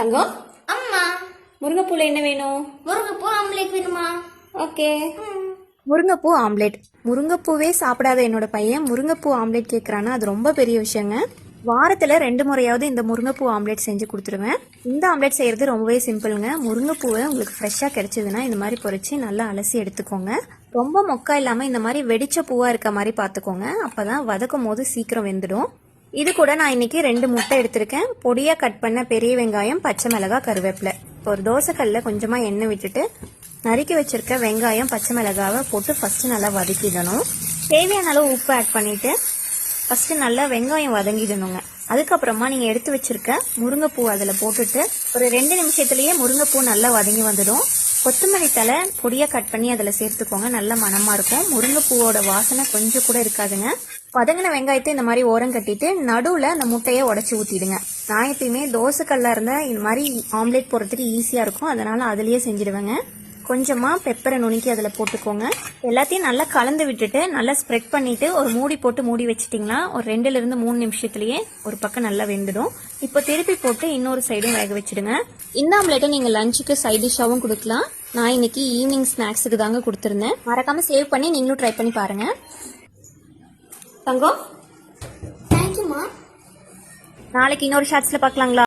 தங்கம், அம்மா, முருங்கைப்பூல என்ன வேணும்? முருங்கைப்பூ ஆம்லேட் வேணுமா? ஓகே. முருங்கைப்பூ ஆம்லேட். முருங்கைப்பூவே சாப்பிடாத என்னோட பையன் முருங்கைப்பூ ஆம்லேட் கேட்குறான்னா அது ரொம்ப பெரிய விஷயங்க. வாரத்தில் 2 முறையாவது இந்த முருங்கைப்பூ ஆம்லேட் செஞ்சு கொடுத்துருவேன். இந்த ஆம்லேட் செய்கிறது ரொம்பவே சிம்பிளுங்க. முருங்கைப்பூவை உங்களுக்கு ஃப்ரெஷ்ஷாக கிடைச்சதுன்னா இந்த மாதிரி பொரிச்சு நல்லா அலசி எடுத்துக்கோங்க. ரொம்ப மொக்கா இல்லாமல் இந்த மாதிரி வெடிச்ச பூவாக இருக்க மாதிரி பார்த்துக்கோங்க. அப்போ தான் வதக்கும் போது சீக்கிரம் வெந்துடும். இது கூட நான் இன்னைக்கு 2 முட்டை எடுத்திருக்கேன். பொடியாக கட் பண்ண பெரிய வெங்காயம், பச்சை மிளகாய், கருவேப்பிலை. இப்போ ஒரு தோசைக்கல்லில் கொஞ்சமாக எண்ணெய் விட்டுட்டு நறுக்கி வச்சிருக்க வெங்காயம், பச்சை மிளகாவை போட்டு ஃபஸ்ட்டு நல்லா வதக்கிடணும். தேவையான அளவு உப்பு ஆட் பண்ணிவிட்டு ஃபஸ்ட்டு நல்லா வெங்காயம் வதங்கிடணுங்க. அதுக்கப்புறமா நீங்கள் எடுத்து வச்சிருக்க முருங்கைப்பூ அதில் போட்டுட்டு ஒரு 2 நிமிஷத்துலேயே முருங்கைப்பூ நல்லா வதங்கி வந்துடும். கொத்தமல்லி தலை பொடியாக கட் பண்ணி அதில் சேர்த்துக்கோங்க. நல்ல மணமாக இருக்கும். முருங்கைப்பூவோட வாசனை கொஞ்சம் கூட இருக்காதுங்க. வதங்கின வெங்காயத்தை இந்த மாதிரி ஓரம் கட்டிட்டு நடுவில் அந்த முட்டையை உடச்சி ஊற்றிடுங்க. நான் எப்பயுமே தோசைக்கல்லாக இருந்தால் இந்த மாதிரி ஆம்லேட் போடுறதுக்கு ஈஸியாக இருக்கும். அதனால் அதுலேயே செஞ்சுடுவேங்க. கொஞ்சமாக பெப்பரை நுணுக்கி அதில் போட்டுக்கோங்க. எல்லாத்தையும் நல்லா கலந்து விட்டுட்டு நல்லா ஸ்ப்ரெட் பண்ணிவிட்டு ஒரு மூடி போட்டு மூடி வச்சிட்டிங்கன்னா ஒரு 2லிருந்து 3 நிமிஷத்துலேயே ஒரு பக்கம் நல்லா வெந்துடும். இப்போ திருப்பி போட்டு இன்னொரு சைடும் வேக வச்சுடுங்க. இந்த ஆம்லேட்டை நீங்கள் லஞ்சுக்கு சைட் டிஷ்ஷாகவும் கொடுக்கலாம். நான் இன்னைக்கு ஈவினிங் ஸ்நாக்ஸுக்கு தாங்க கொடுத்துருந்தேன். மறக்காமல் சேவ் பண்ணி நீங்களும் ட்ரை பண்ணி பாருங்கள். தங்கம், தேங்க்யூமா. நாளைக்கு இன்னொரு ஷார்ட்ஸில் பார்க்கலாங்களா?